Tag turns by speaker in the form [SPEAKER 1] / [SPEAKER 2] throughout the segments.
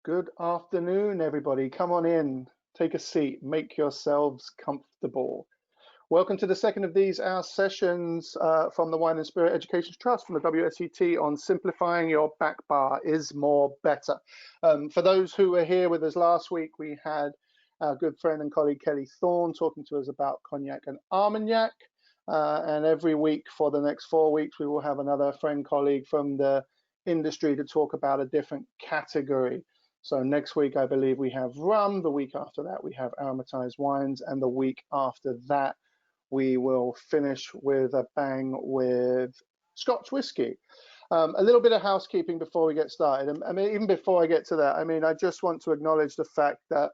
[SPEAKER 1] Good afternoon, everybody. Come on in, take a seat, make yourselves comfortable. Welcome to the second of these, our sessions from the Wine and Spirit Education Trust from the WSET on simplifying your back bar is more better. For those who were here with us last week, we had our good friend and colleague Kelly Thorne talking to us about cognac and Armagnac. And every week for the next 4 weeks, we will have another friend colleague from the industry to talk about a different category. So next week, I believe we have rum. The week after that, we have aromatized wines. And the week after that, we will finish with a bang with Scotch whiskey. A little bit of housekeeping before we get started. I mean, even before I get to that, I mean, I just want to acknowledge the fact that,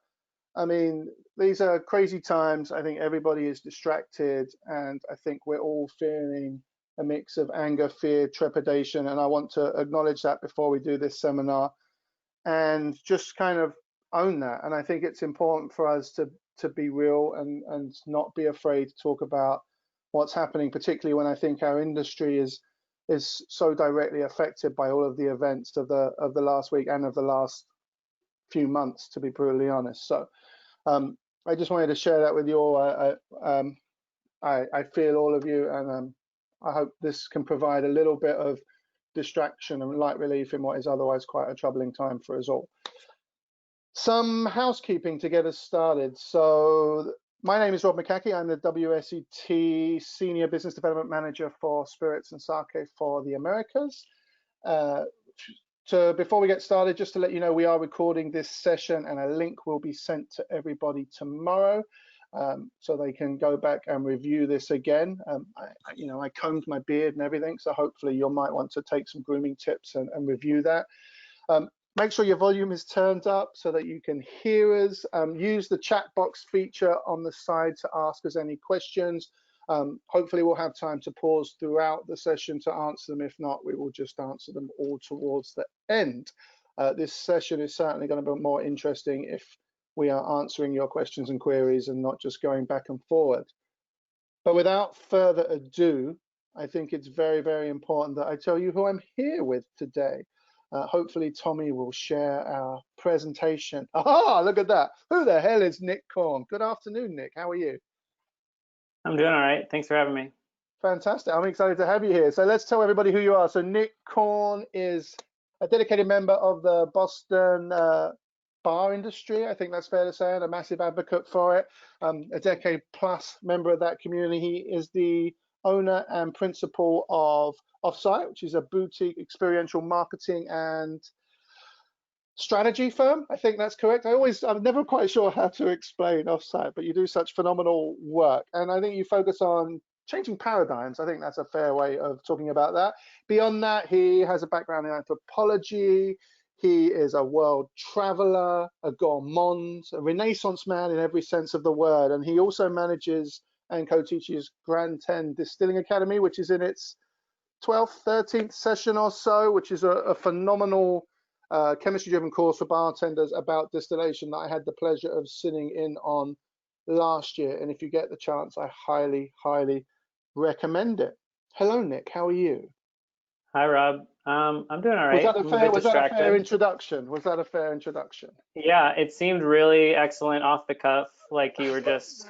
[SPEAKER 1] I mean, these are crazy times. I think everybody is distracted, and I think we're all feeling a mix of anger, fear, trepidation. And I want to acknowledge that before we do this seminar and just kind of own that. And I think it's important for us to be real and not be afraid to talk about what's happening, particularly when I think our industry is so directly affected by all of the events of the last week and of the last few months, to be brutally honest. So I just wanted to share that with you all. I feel all of you, and I hope this can provide a little bit of distraction and light relief in what is otherwise quite a troubling time for us all. Some housekeeping to get us started. So my name is Rob McCackey. I'm the WSET Senior Business Development Manager for Spirits and Sake for the Americas. Before we get started, just to let you know, we are recording this session and a link will be sent to everybody tomorrow. So they can go back and review this again. I combed my beard and everything, so hopefully you might want to take some grooming tips and review that. Make sure your volume is turned up so that you can hear us. Use the chat box feature on the side to ask us any questions. Hopefully we'll have time to pause throughout the session to answer them. If not, we will just answer them all towards the end. This session is certainly going to be more interesting if we are answering your questions and queries and not just going back and forward. But without further ado, I think it's very, very important that I tell you who I'm here with today. Hopefully Tommy will share our presentation. Ah, look at that. Who the hell is Nick Korn? Good afternoon, Nick. How are you?
[SPEAKER 2] I'm doing all right. Thanks for having me.
[SPEAKER 1] Fantastic. I'm excited to have you here. So let's tell everybody who you are. So Nick Korn is a dedicated member of the Boston bar industry. I think that's fair to say, and a massive advocate for it. A decade plus member of that community. He is the owner and principal of OFFSITE, which is a boutique experiential marketing and strategy firm. I think that's correct. I'm never quite sure how to explain OFFSITE, but you do such phenomenal work. And I think you focus on changing paradigms. I think that's a fair way of talking about that. Beyond that, he has a background in anthropology. He is a world traveler, a gourmand, a Renaissance man in every sense of the word. And he also manages and co-teaches Grand 10 Distilling Academy, which is in its 12th, 13th session or so, which is a phenomenal chemistry-driven course for bartenders about distillation that I had the pleasure of sitting in on last year. And if you get the chance, I highly, highly recommend it. Hello, Nick. How are you?
[SPEAKER 2] Hi, Rob. I'm doing all right.
[SPEAKER 1] Was that a fair introduction? Was that a fair introduction?
[SPEAKER 2] Yeah, it seemed really excellent off the cuff, like you were just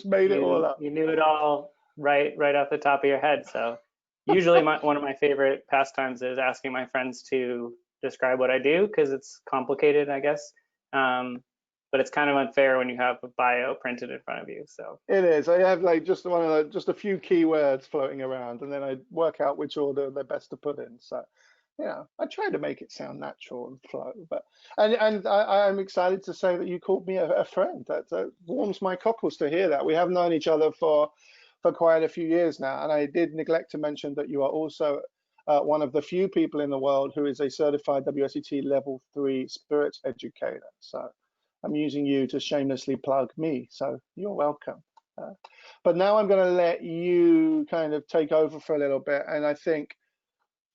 [SPEAKER 1] made it all up.
[SPEAKER 2] You knew it all right off the top of your head. So usually one of my favorite pastimes is asking my friends to describe what I do because it's complicated, I guess. But it's kind of unfair when you have a bio printed in front of you. So
[SPEAKER 1] it is. I have like just a few keywords floating around, and then I work out which order they're best to put in. So, yeah, I try to make it sound natural and flow. But I'm excited to say that you called me a friend. That warms my cockles to hear that. We have known each other for quite a few years now, and I did neglect to mention that you are also one of the few people in the world who is a certified WSET Level 3 spirits educator. So I'm using you to shamelessly plug me, so you're welcome. But now I'm going to let you kind of take over for a little bit, and I think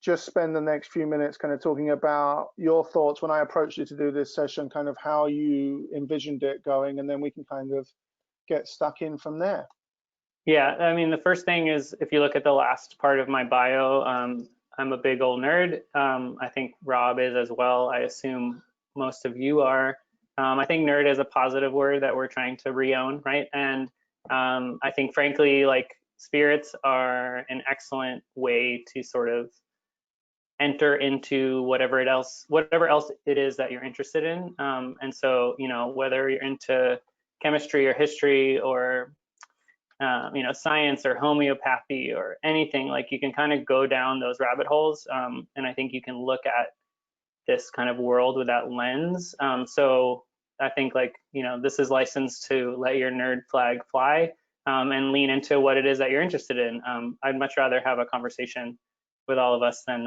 [SPEAKER 1] just spend the next few minutes kind of talking about your thoughts when I approached you to do this session, kind of how you envisioned it going, and then we can kind of get stuck in from there.
[SPEAKER 2] Yeah, I mean, the first thing is if you look at the last part of my bio, I'm a big old nerd. I think Rob is as well. I assume most of you are. I think nerd is a positive word that we're trying to re-own, right? And I think, frankly, like spirits are an excellent way to sort of enter into whatever else it is that you're interested in. And so, you know, whether you're into chemistry or history or you know, science or homeopathy or anything, like you can kind of go down those rabbit holes. And I think you can look at this kind of world with that lens. So I think, like, you know, this is licensed to let your nerd flag fly and lean into what it is that you're interested in. I'd much rather have a conversation with all of us than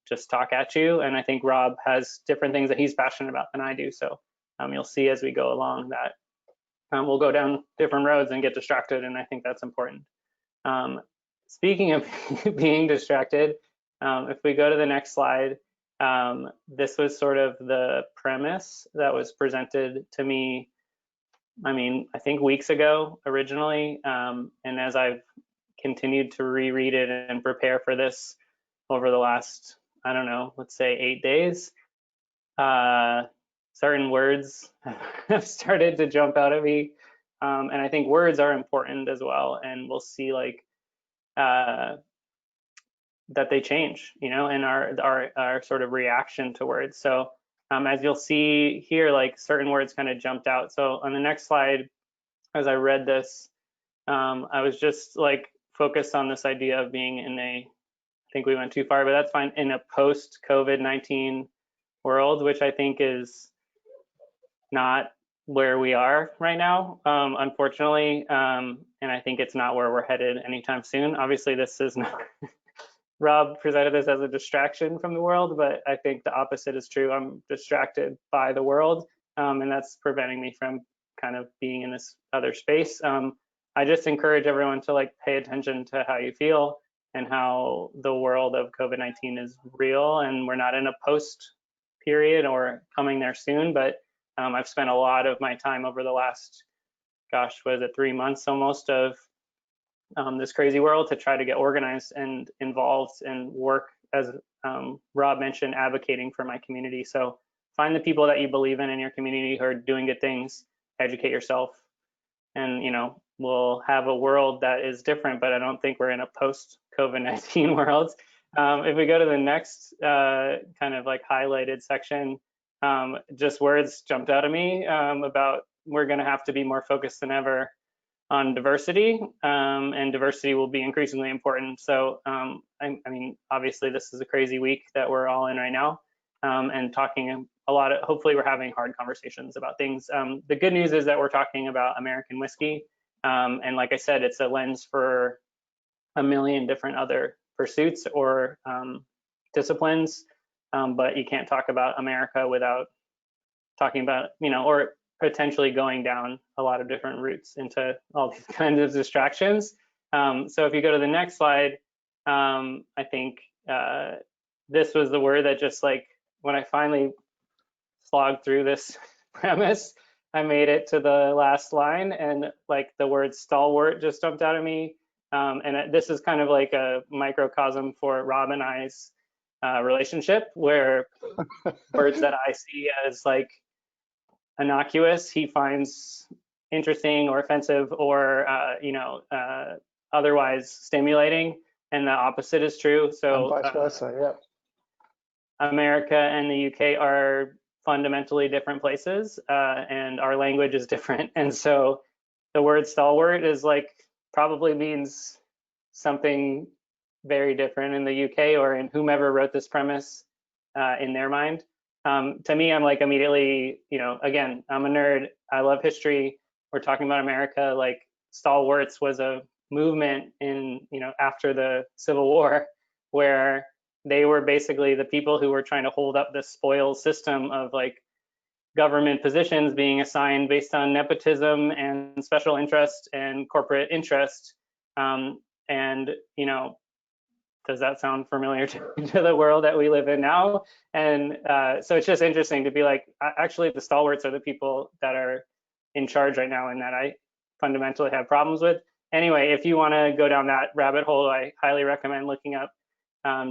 [SPEAKER 2] just talk at you. And I think Rob has different things that he's passionate about than I do. So you'll see as we go along that we'll go down different roads and get distracted, and I think that's important. Speaking of being distracted, if we go to the next slide, this was sort of the premise that was presented to me, I mean, I think weeks ago originally, and as I've continued to reread it and prepare for this over the last, I don't know, let's say 8 days, certain words have started to jump out at me. And I think words are important as well. And we'll see like that they change, you know, and our sort of reaction to words. So as you'll see here, like certain words kind of jumped out. So on the next slide, as I read this, I was just like focused on this idea of being in I think we went too far, but that's fine, in a post COVID-19 world, which I think is not where we are right now, unfortunately, and I think it's not where we're headed anytime soon. Obviously, this is not, Rob presented this as a distraction from the world, but I think the opposite is true. I'm distracted by the world, and that's preventing me from kind of being in this other space. I just encourage everyone to like pay attention to how you feel and how the world of COVID-19 is real, and we're not in a post period or coming there soon, but I've spent a lot of my time over the last, gosh, was it 3 months almost, of this crazy world to try to get organized and involved and work, as Rob mentioned, advocating for my community. So find the people that you believe in your community who are doing good things, educate yourself, and, you know, we'll have a world that is different, but I don't think we're in a post-COVID-19 world. If we go to the next kind of like highlighted section, just words jumped out at me about we're going to have to be more focused than ever on diversity, and diversity will be increasingly important. So, I mean, obviously this is a crazy week that we're all in right now, and talking a lot of, hopefully we're having hard conversations about things. The good news is that we're talking about American whiskey, and like I said, it's a lens for a million different other pursuits or disciplines, but you can't talk about America without talking about, you know, or potentially going down a lot of different routes into all these kinds of distractions. So if you go to the next slide, I think this was the word that just like, when I finally slogged through this premise, I made it to the last line, and like the word stalwart just jumped out at me. And this is kind of like a microcosm for Rob and I's relationship, where words that I see as like innocuous, he finds interesting or offensive or you know, otherwise stimulating, and the opposite is true. So
[SPEAKER 1] and vice versa, yeah.
[SPEAKER 2] America and the UK are fundamentally different places, and our language is different, and so the word stalwart is like probably means something very different in the UK or in whomever wrote this premise in their mind. To me, I'm like immediately, you know, again, I'm a nerd. I love history. We're talking about America. Like stalwarts was a movement in, you know, after the Civil War, where they were basically the people who were trying to hold up this spoils system of like government positions being assigned based on nepotism and special interest and corporate interest. And, you know, does that sound familiar to the world that we live in now? And so it's just interesting to be like, actually the stalwarts are the people that are in charge right now and that I fundamentally have problems with. Anyway, if you want to go down that rabbit hole, I highly recommend looking up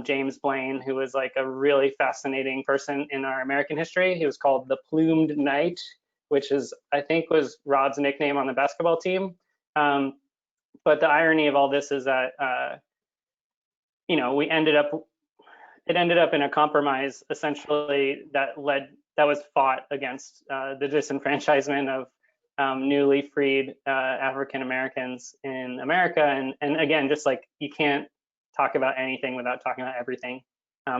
[SPEAKER 2] James Blaine, who was like a really fascinating person in our American history. He was called the Plumed Knight, which is, I think, was Rod's nickname on the basketball team. But the irony of all this is that, you know, it ended up in a compromise, essentially, that was fought against the disenfranchisement of newly freed African Americans in America. And again, just like, you can't talk about anything without talking about everything.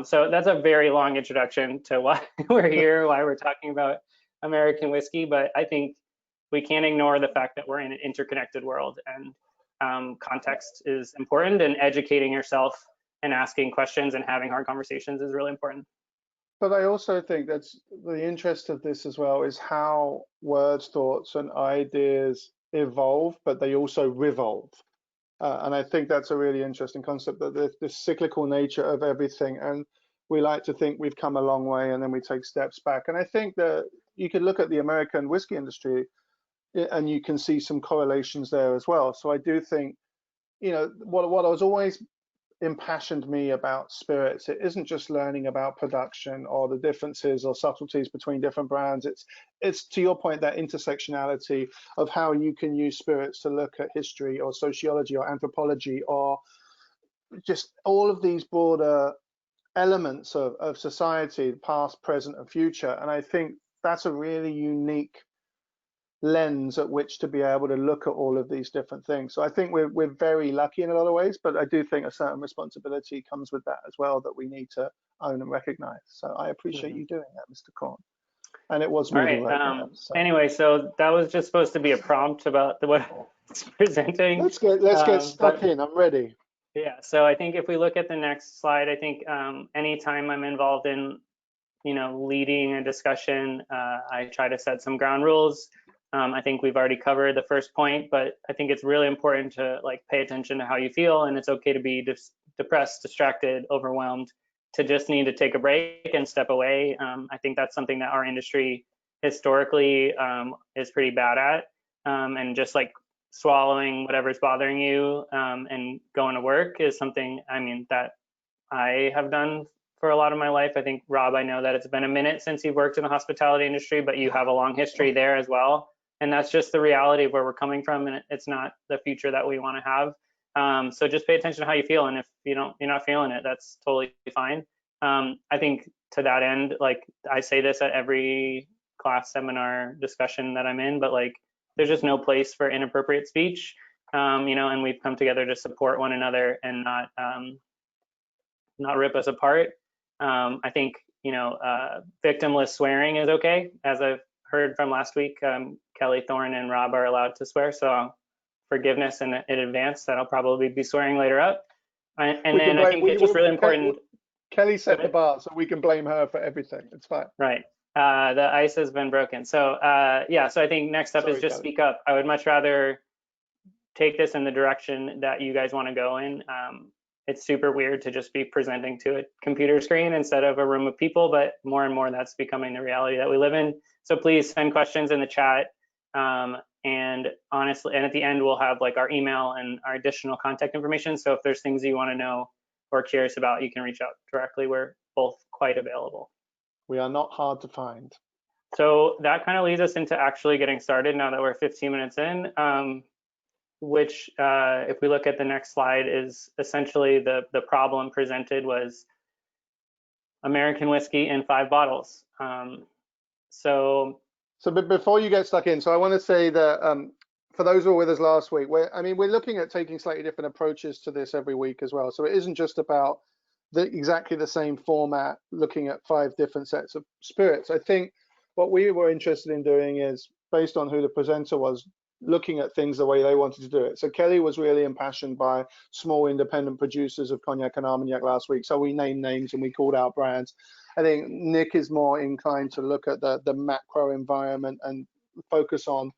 [SPEAKER 2] So that's a very long introduction to why we're here, why we're talking about American whiskey. But I think we can't ignore the fact that we're in an interconnected world, and context is important, and educating yourself and asking questions and having hard conversations is really important.
[SPEAKER 1] But I also think that's the interest of this as well, is how words, thoughts, and ideas evolve, but they also revolve. And I think that's a really interesting concept, that there's this cyclical nature of everything. And we like to think we've come a long way and then we take steps back. And I think that you could look at the American whiskey industry and you can see some correlations there as well. So I do think, you know, what I was always impassioned me about spirits, it isn't just learning about production or the differences or subtleties between different brands. It's to your point, that intersectionality of how you can use spirits to look at history or sociology or anthropology, or just all of these broader elements of society, past, present, and future. And I think that's a really unique lens at which to be able to look at all of these different things. So I think we're very lucky in a lot of ways, but I do think a certain responsibility comes with that as well, that we need to own and recognize. So I appreciate you doing that, Mr. Korn. And it was moving right now. So.
[SPEAKER 2] Anyway, so that was just supposed to be a prompt about what it's presenting.
[SPEAKER 1] Let's get stuck in. I'm ready.
[SPEAKER 2] Yeah. So I think if we look at the next slide, I think anytime I'm involved in, you know, leading a discussion, I try to set some ground rules. I think we've already covered the first point, but I think it's really important to like pay attention to how you feel, and it's okay to be depressed, distracted, overwhelmed, to just need to take a break and step away. I think that's something that our industry historically is pretty bad at, and just like swallowing whatever's bothering you and going to work is something, I mean, that I have done for a lot of my life. I think, Rob, I know that it's been a minute since you've worked in the hospitality industry, but you have a long history there as well. And that's just the reality of where we're coming from, and it's not the future that we want to have. So just pay attention to how you feel, and if you're not feeling it, that's totally fine. I think to that end, like I say this at every class, seminar, discussion that I'm in, but like there's just no place for inappropriate speech, you know, and we've come together to support one another and not rip us apart. I think, you know, victimless swearing is okay, as I've heard from last week. Kelly, Thorne, and Rob are allowed to swear, so forgiveness in advance that I'll probably be swearing later up. And then I think it's just really important.
[SPEAKER 1] Kelly set the bar, so we can blame her for everything. It's fine.
[SPEAKER 2] Right. The ice has been broken. So yeah, so I think next up is just Kelly. Speak up. I would much rather take this in the direction that you guys want to go in. It's super weird to just be presenting to a computer screen instead of a room of people, but more and more that's becoming the reality that we live in. So please send questions in the chat. And honestly, and at the end, we'll have like our email and our additional contact information. So if there's things you want to know or curious about, you can reach out directly. We're both quite available.
[SPEAKER 1] We are not hard to find.
[SPEAKER 2] So that kind of leads us into actually getting started now that we're 15 minutes in. Which, if we look at the next slide, is essentially the problem presented was American whiskey in 5 bottles. So
[SPEAKER 1] but before you get stuck in, so I want to say that for those who were with us last week, we're looking at taking slightly different approaches to this every week as well. So it isn't just about exactly the same format, looking at 5 different sets of spirits. I think what we were interested in doing is, based on who the presenter was, looking at things the way they wanted to do it. So Kelly was really impassioned by small independent producers of cognac and armagnac last week. So we named names and we called out brands. I think Nick is more inclined to look at the macro environment and focus on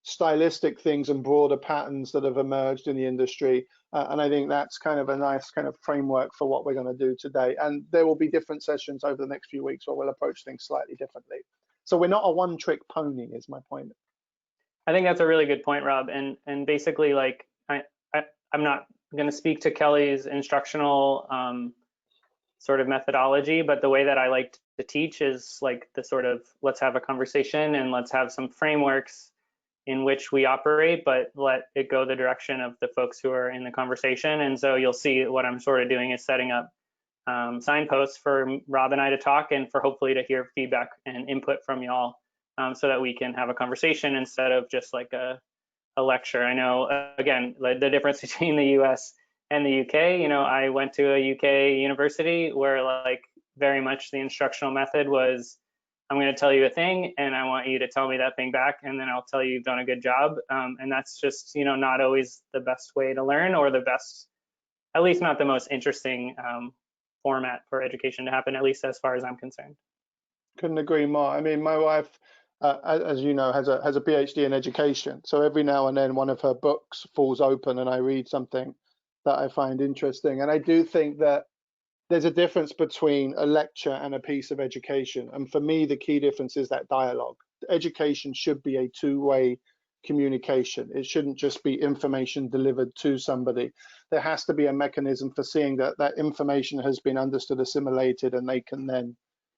[SPEAKER 1] stylistic things and broader patterns that have emerged in the industry. And I think that's kind of a nice kind of framework for what we're going to do today. And there will be different sessions over the next few weeks where we'll approach things slightly differently. So we're not a one-trick pony, is my point.
[SPEAKER 2] I think that's a really good point, Rob. And basically, like, I'm not going to speak to Kelly's instructional sort of methodology, but the way that I like to teach is like the sort of, let's have a conversation and let's have some frameworks in which we operate, but let it go the direction of the folks who are in the conversation. And so you'll see what I'm sort of doing is setting up signposts for Rob and I to talk, and for hopefully to hear feedback and input from y'all, so that we can have a conversation instead of just like a lecture. I know, again, the difference between the US and the UK, you know, I went to a UK university where like very much the instructional method was, I'm going to tell you a thing and I want you to tell me that thing back, and then I'll tell you you've done a good job. And that's just, you know, not always the best way to learn, or the best, at least not the most interesting format for education to happen, at least as far as I'm concerned.
[SPEAKER 1] Couldn't agree more. I mean, my wife, as you know, has a PhD in education. So every now and then one of her books falls open and I read something that I find interesting. And I do think that there's a difference between a lecture and a piece of education. And for me, the key difference is that dialogue. Education should be a two-way communication. It shouldn't just be information delivered to somebody. There has to be a mechanism for seeing that that information has been understood, assimilated, and they can then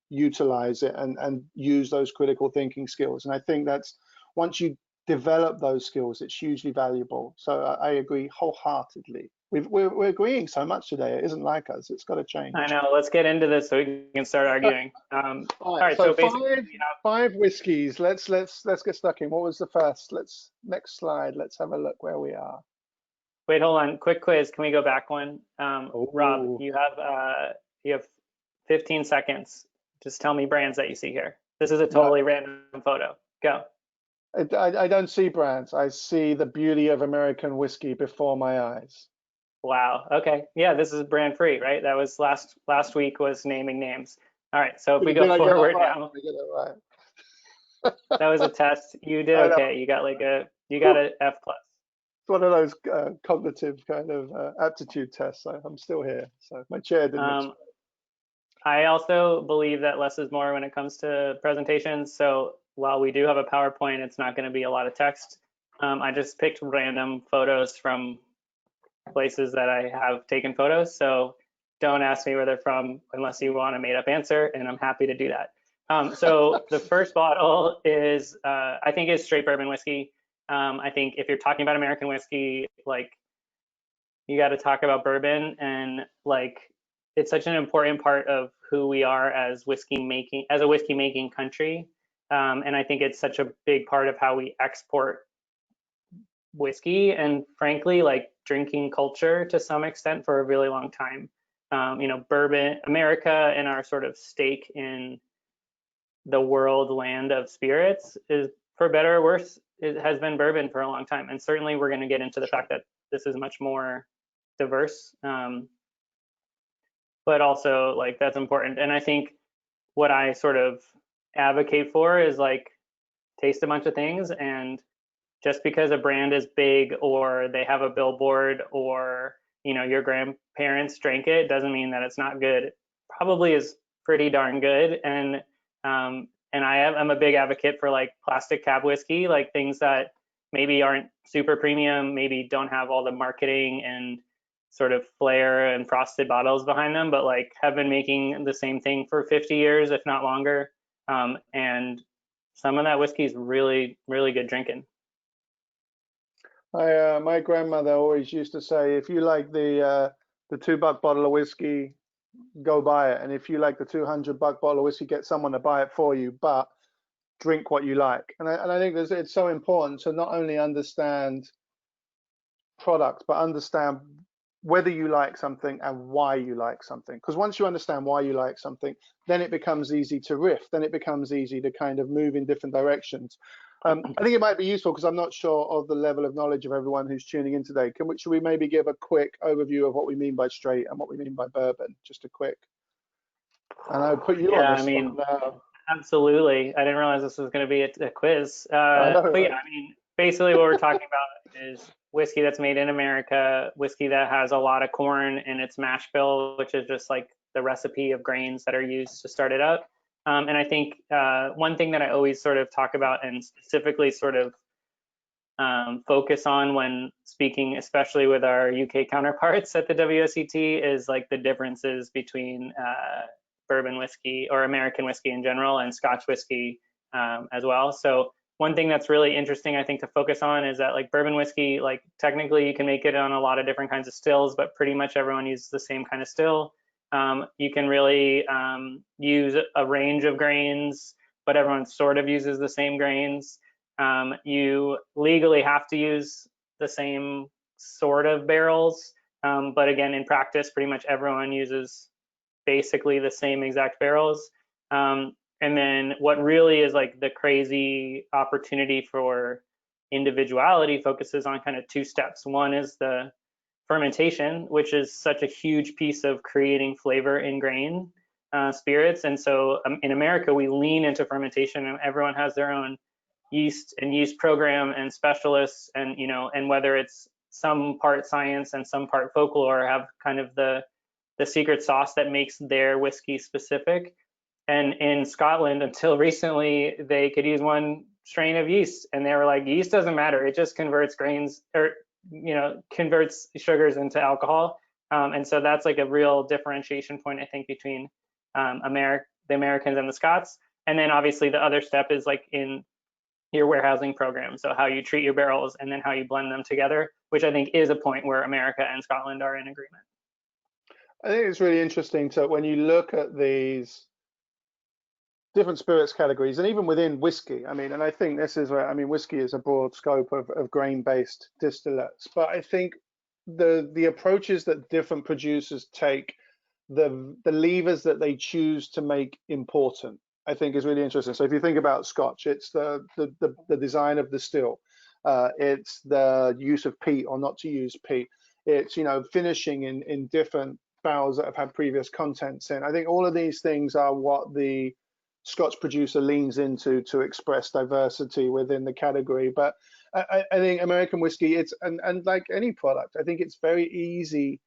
[SPEAKER 1] utilize it and use those critical thinking skills. And I think that's, once you develop those skills, it's hugely valuable. So I agree wholeheartedly. We're agreeing so much today. It isn't like us. It's got to change.
[SPEAKER 2] I know. Let's get into this so we can start arguing.
[SPEAKER 1] All right. So five whiskeys. Let's get stuck in. What was the first? Next slide. Let's have a look where we are.
[SPEAKER 2] Wait, hold on. Quick quiz. Can we go back one? Rob, you have 15 seconds. Just tell me brands that you see here. This is a totally random photo. Go.
[SPEAKER 1] I don't see brands. I see the beauty of American whiskey before my eyes.
[SPEAKER 2] Wow. Okay. Yeah, this is brand free, right? That was last week was naming names. All right. So if we go forward now.
[SPEAKER 1] I get it right.
[SPEAKER 2] That was a test. You did okay. You got an F+.
[SPEAKER 1] It's one of those cognitive kind of aptitude tests. I'm still here. So my chair didn't.
[SPEAKER 2] I also believe that less is more when it comes to presentations. So while we do have a PowerPoint, it's not going to be a lot of text. I just picked random photos from places that I have taken photos. So don't ask me where they're from unless you want a made up answer, and I'm happy to do that. So the first bottle is, I think, is straight bourbon whiskey. I think if you're talking about American whiskey, like, you got to talk about bourbon, and like, it's such an important part of who we are as a whiskey making country. And I think it's such a big part of how we export whiskey, and frankly, like, drinking culture to some extent for a really long time. You know, bourbon, America, and our sort of stake in the world land of spirits is, for better or worse, it has been bourbon for a long time. And certainly we're going to get into the fact that this is much more diverse. But also, like, that's important. And I think what I sort of advocate for is, like, taste a bunch of things, and just because a brand is big or they have a billboard or, you know, your grandparents drank it, doesn't mean that it's not good. It probably is pretty darn good. And I'm a big advocate for, like, plastic cap whiskey, like things that maybe aren't super premium, maybe don't have all the marketing and sort of flair and frosted bottles behind them, but like have been making the same thing for 50 years, if not longer. And some of that whiskey is really, really good drinking.
[SPEAKER 1] My grandmother always used to say, if you like the $2 bottle of whiskey, go buy it. And if you like the $200 bottle of whiskey, get someone to buy it for you, but drink what you like. And I think it's so important to not only understand products, but understand whether you like something and why you like something. Because once you understand why you like something, then it becomes easy to riff. Then it becomes easy to kind of move in different directions. I think it might be useful, because I'm not sure of the level of knowledge of everyone who's tuning in today. Should we maybe give a quick overview of what we mean by straight and what we mean by bourbon? Just a quick. And I'll put you on the spot now.
[SPEAKER 2] Absolutely. I didn't realize this was going to be a quiz. But yeah, I mean, basically what we're talking about is whiskey that's made in America, whiskey that has a lot of corn in its mash bill, which is just like the recipe of grains that are used to start it up. And I think one thing that I always sort of talk about, and specifically sort of focus on when speaking, especially with our UK counterparts at the WSET, is like the differences between bourbon whiskey or American whiskey in general and Scotch whiskey as well. So one thing that's really interesting, I think, to focus on is that like bourbon whiskey, like technically you can make it on a lot of different kinds of stills, but pretty much everyone uses the same kind of still. You can really use a range of grains, but everyone sort of uses the same grains. You legally have to use the same sort of barrels, but again, in practice, pretty much everyone uses basically the same exact barrels. And then what really is like the crazy opportunity for individuality focuses on kind of two steps. One is the fermentation, which is such a huge piece of creating flavor in grain spirits. And so in America, we lean into fermentation, and everyone has their own yeast and yeast program and specialists, and and whether it's some part science and some part folklore, have kind of the secret sauce that makes their whiskey specific. And in Scotland, until recently, they could use one strain of yeast, and they were like, yeast doesn't matter, it just converts grains, or converts sugars into alcohol. And so that's like a real differentiation point, I think, between the Americans and the Scots. And then obviously the other step is like in your warehousing program, so how you treat your barrels and then how you blend them together, which I think is a point where America and Scotland are in agreement.
[SPEAKER 1] I think it's really interesting to, when you look at these different spirits categories, and even within whiskey, I mean, and I think this is where, I mean, whiskey is a broad scope of grain-based distillates, but I think the approaches that different producers take, the levers that they choose to make important, I think is really interesting. So if you think about Scotch, it's the design of the still, it's the use of peat or not to use peat, it's finishing in different barrels that have had previous contents in. I think all of these things are what the Scotch producer leans into to express diversity within the category. But I think American whiskey, it's and like any product, I think it's very easy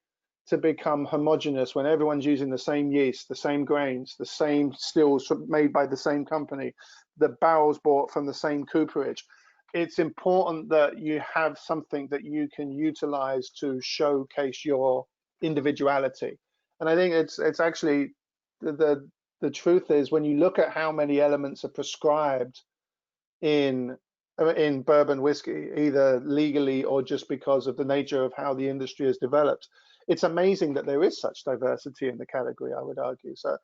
[SPEAKER 1] to become homogenous when everyone's using the same yeast, the same grains, the same stills made by the same company, the barrels bought from the same cooperage. It's important that you have something that you can utilize to showcase your individuality. And I think it's actually the truth is, when you look at how many elements are prescribed in bourbon whiskey, either legally or just because of the nature of how the industry has developed, it's amazing that there is such diversity in the category, I would argue. So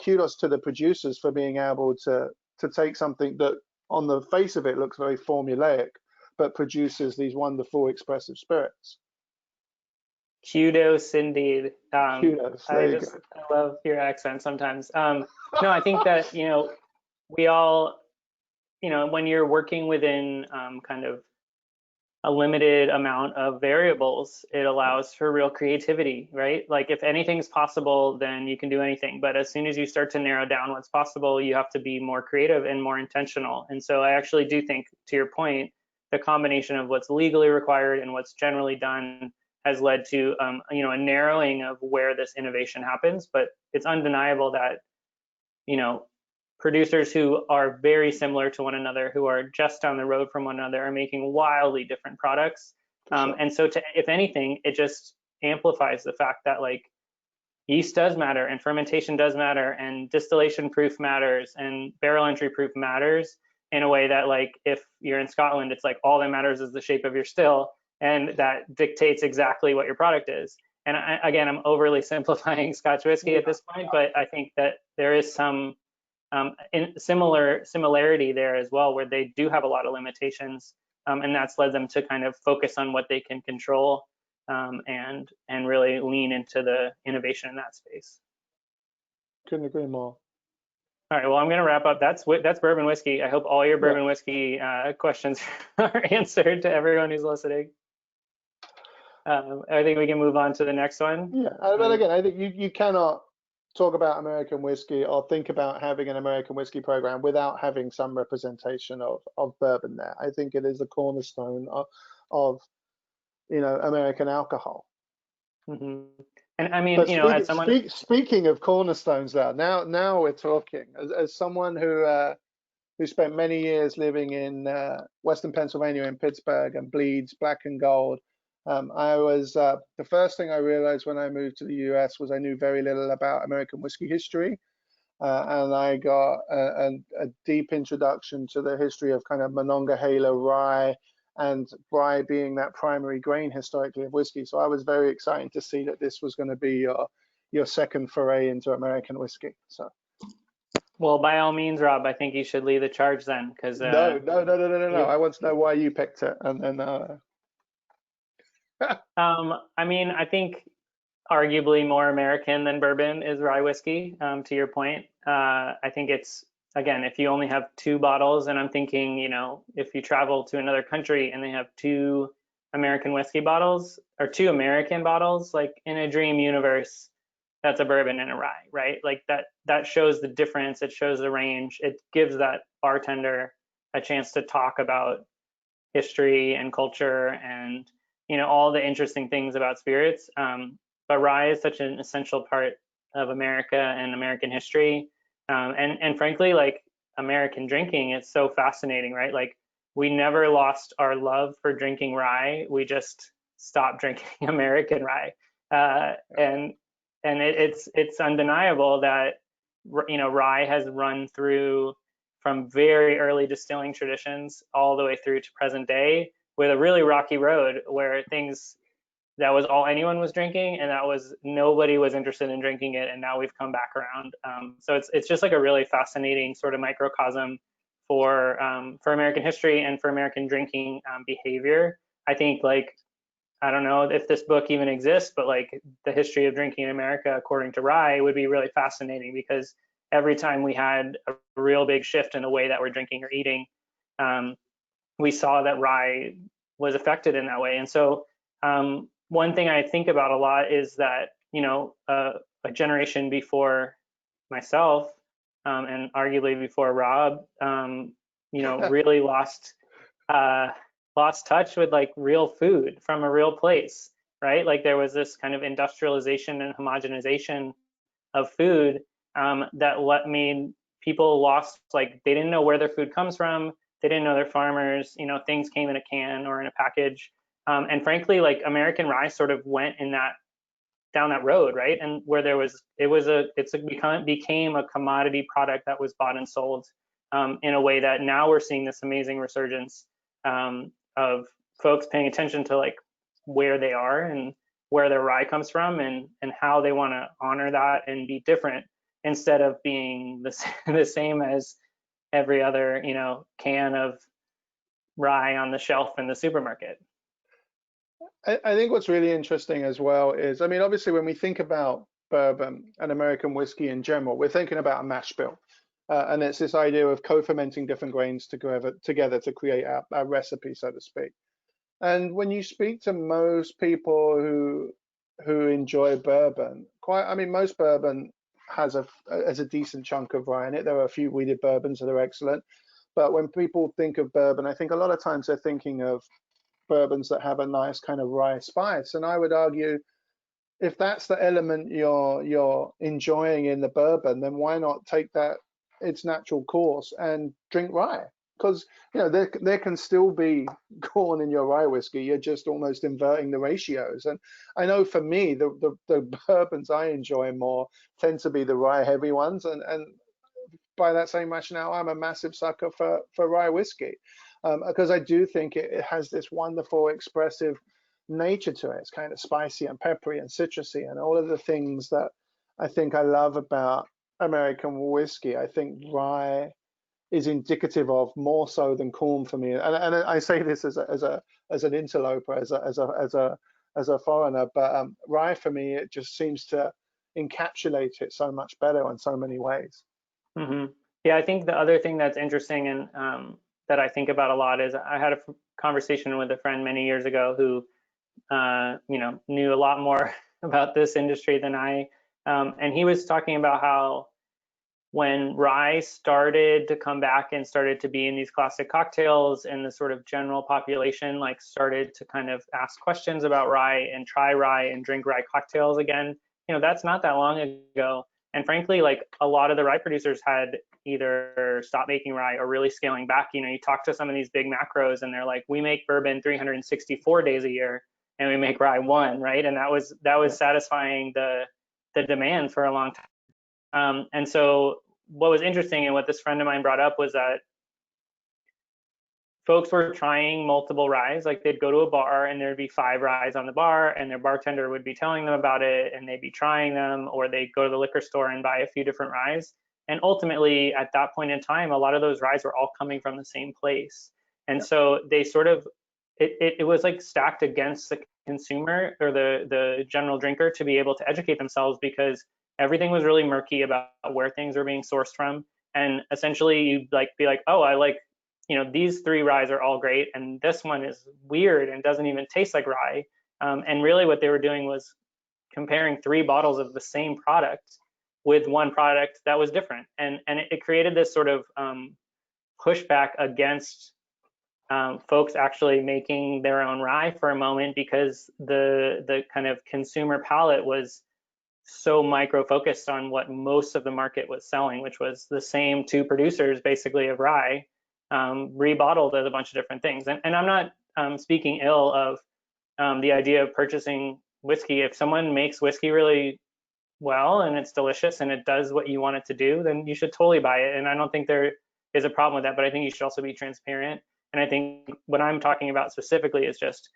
[SPEAKER 1] kudos to the producers for being able to take something that on the face of it looks very formulaic, but produces these wonderful expressive spirits.
[SPEAKER 2] Kudos indeed.
[SPEAKER 1] Kudos. I
[SPEAKER 2] love your accent sometimes. No, I think that, we all, when you're working within kind of a limited amount of variables, it allows for real creativity, right? Like if anything's possible, then you can do anything. But as soon as you start to narrow down what's possible, you have to be more creative and more intentional. And so I actually do think, to your point, the combination of what's legally required and what's generally done has led to a narrowing of where this innovation happens. But it's undeniable that producers who are very similar to one another, who are just down the road from one another, are making wildly different products. Sure. And so if anything, it just amplifies the fact that like yeast does matter, and fermentation does matter, and distillation proof matters, and barrel entry proof matters, in a way that like if you're in Scotland, it's like all that matters is the shape of your still, and that dictates exactly what your product is. And again, I'm overly simplifying Scotch whiskey at this point, but I think that there is some similarity there as well, where they do have a lot of limitations, and that's led them to kind of focus on what they can control, and really lean into the innovation in that space.
[SPEAKER 1] Couldn't agree more.
[SPEAKER 2] All right, well, I'm going to wrap up. That's bourbon whiskey. I hope all your bourbon whiskey questions are answered to everyone who's listening. I think we can move on to the next one.
[SPEAKER 1] Yeah, but again, I think you cannot talk about American whiskey or think about having an American whiskey program without having some representation of bourbon there. I think it is the cornerstone of American alcohol.
[SPEAKER 2] Mm-hmm. And I mean, as someone
[SPEAKER 1] speaking of cornerstones, now we're talking. As someone who who spent many years living in Western Pennsylvania in Pittsburgh and bleeds black and gold. I was the first thing I realized when I moved to the US was I knew very little about American whiskey history. And I got a deep introduction to the history of kind of Monongahela rye, and rye being that primary grain historically of whiskey. So I was very excited to see that this was going to be your second foray into American whiskey. So.
[SPEAKER 2] Well, by all means, Rob, I think you should lead the charge then, because
[SPEAKER 1] No. I want to know why you picked it, and then.
[SPEAKER 2] I mean, I think arguably more American than bourbon is rye whiskey. To your point, I think it's, again, if you only have 2 bottles, and I'm thinking, you know, if you travel to another country and they have 2 American whiskey bottles or 2 American bottles, like in a dream universe, that's a bourbon and a rye, right? Like that shows the difference. It shows the range. It gives that bartender a chance to talk about history and culture and, you know, all the interesting things about spirits. But rye is such an essential part of America and American history. And frankly, like American drinking, it's so fascinating, right? Like we never lost our love for drinking rye. We just stopped drinking American rye. And it's undeniable that, you know, rye has run through from very early distilling traditions all the way through to present day, with a really rocky road where things that was all anyone was drinking, and that was nobody was interested in drinking it, and now we've come back around. So it's just like a really fascinating sort of microcosm for American history and for American drinking behavior. I think, like, I don't know if this book even exists, but like the history of drinking in America according to rye would be really fascinating, because every time we had a real big shift in the way that we're drinking or eating, we saw that rye was affected in that way. And so one thing I think about a lot is that, you know, a generation before myself and arguably before Rob, you know, really lost touch with like real food from a real place, right? Like there was this kind of industrialization and homogenization of food that made people lost, like they didn't know where their food comes from. They didn't know their farmers, you know, things came in a can or in a package. And frankly, like American rye sort of went in down that road, right? And where became a commodity product that was bought and sold in a way that now we're seeing this amazing resurgence of folks paying attention to like where they are and where their rye comes from, and how they want to honor that and be different, instead of being the same as every other, you know, can of rye on the shelf in the supermarket.
[SPEAKER 1] I think what's really interesting as well is, I mean, obviously when we think about bourbon and American whiskey in general, we're thinking about a mash bill. And it's this idea of co-fermenting different grains together to create a recipe, so to speak. And when you speak to most people who enjoy bourbon, most bourbon has a decent chunk of rye in it. There are a few wheated bourbons that are excellent. But when people think of bourbon, I think a lot of times they're thinking of bourbons that have a nice kind of rye spice. And I would argue, if that's the element you're enjoying in the bourbon, then why not take that its natural course and drink rye? Because, you know, there can still be corn in your rye whiskey. You're just almost inverting the ratios. And I know for me, the bourbons I enjoy more tend to be the rye heavy ones. And by that same rationale, I'm a massive sucker for rye whiskey, because I do think it has this wonderful expressive nature to it. It's kind of spicy and peppery and citrusy, and all of the things that I think I love about American whiskey. I think rye is indicative of more so than corn for me. And I say this as an interloper, as a foreigner, but rye for me, it just seems to encapsulate it so much better in so many ways.
[SPEAKER 2] Mm-hmm. Yeah, I think the other thing that's interesting and that I think about a lot is I had a conversation with a friend many years ago who, you know, knew a lot more about this industry than I, and he was talking about how when rye started to come back and started to be in these classic cocktails, and the sort of general population like started to kind of ask questions about rye and try rye and drink rye cocktails again, you know, that's not that long ago. And frankly, like a lot of the rye producers had either stopped making rye or really scaling back. You know, you talk to some of these big macros and they're like, we make bourbon 364 days a year and we make rye one, right? And that was satisfying the demand for a long time. And so what was interesting and what this friend of mine brought up was that folks were trying multiple ryes. Like they'd go to a bar and there'd be 5 ryes on the bar and their bartender would be telling them about it and they'd be trying them, or they'd go to the liquor store and buy a few different ryes. And ultimately at that point in time, a lot of those ryes were all coming from the same place. And so they sort of, it was like stacked against the consumer or the general drinker to be able to educate themselves, because everything was really murky about where things were being sourced from. And essentially you'd like be like, oh, I like, you know, these 3 ryes are all great and this one is weird and doesn't even taste like rye. And really what they were doing was comparing 3 bottles of the same product with one product that was different. And it created this sort of pushback against folks actually making their own rye for a moment, because the kind of consumer palate was so micro focused on what most of the market was selling, which was the same 2 producers basically of rye, rebottled as a bunch of different things. And I'm not speaking ill of the idea of purchasing whiskey. If someone makes whiskey really well and it's delicious and it does what you want it to do, then you should totally buy it. And I don't think there is a problem with that, but I think you should also be transparent. And I think what I'm talking about specifically is just,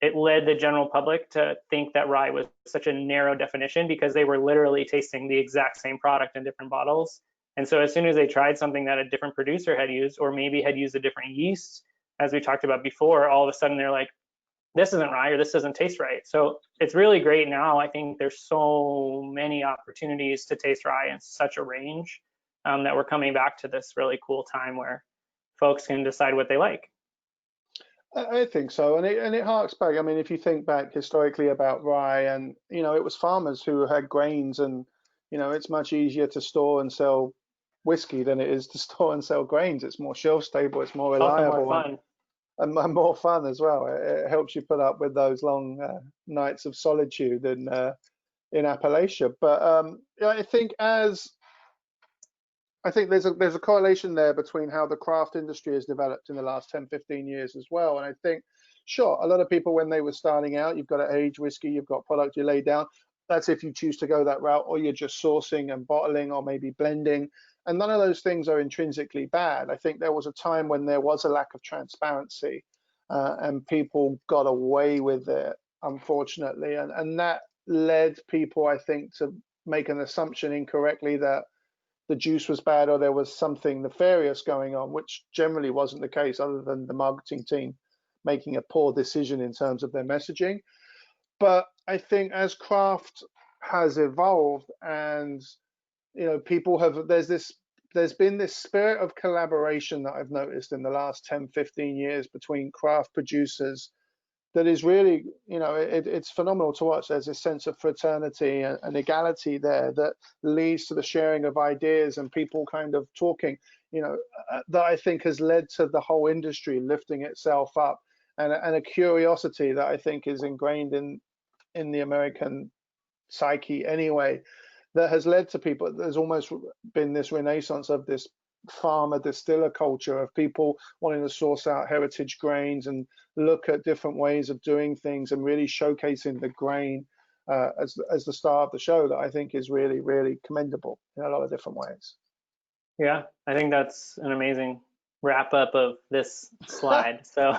[SPEAKER 2] it led the general public to think that rye was such a narrow definition because they were literally tasting the exact same product in different bottles. And so as soon as they tried something that a different producer had used, or maybe had used a different yeast, as we talked about before, all of a sudden they're like, this isn't rye, or this doesn't taste right. So it's really great now. I think there's so many opportunities to taste rye in such a range that we're coming back to this really cool time where folks can decide what they like.
[SPEAKER 1] I think so, and it harks back. I mean, if you think back historically about rye, and you know, it was farmers who had grains, and you know, it's much easier to store and sell whiskey than it is to store and sell grains. It's more shelf stable, it's more
[SPEAKER 2] It's also more
[SPEAKER 1] reliable,
[SPEAKER 2] fun.
[SPEAKER 1] and more fun as well. It helps you put up with those long nights of solitude in Appalachia. But yeah, I think there's a correlation there between how the craft industry has developed in the last 10, 15 years as well. And I think, sure, a lot of people, when they were starting out, you've got to age whiskey, you've got product you lay down. That's if you choose to go that route, or you're just sourcing and bottling, or maybe blending. And none of those things are intrinsically bad. I think there was a time when there was a lack of transparency and people got away with it, unfortunately. And that led people, I think, to make an assumption incorrectly that the juice was bad or there was something nefarious going on, which generally wasn't the case, other than the marketing team making a poor decision in terms of their messaging. But I think as craft has evolved, and you know, people have, there's been this spirit of collaboration that I've noticed in the last 10, 15 years between craft producers that is really, you know, it's phenomenal to watch. There's a sense of fraternity and equality there that leads to the sharing of ideas and people kind of talking, you know, that I think has led to the whole industry lifting itself up, and a curiosity that I think is ingrained in the American psyche anyway, that has led to people. There's almost been this renaissance of this farmer distiller culture of people wanting to source out heritage grains and look at different ways of doing things, and really showcasing the grain as the star of the show, that I think is really, really commendable in a lot of different ways.
[SPEAKER 2] Yeah, I think that's an amazing wrap up of this slide. So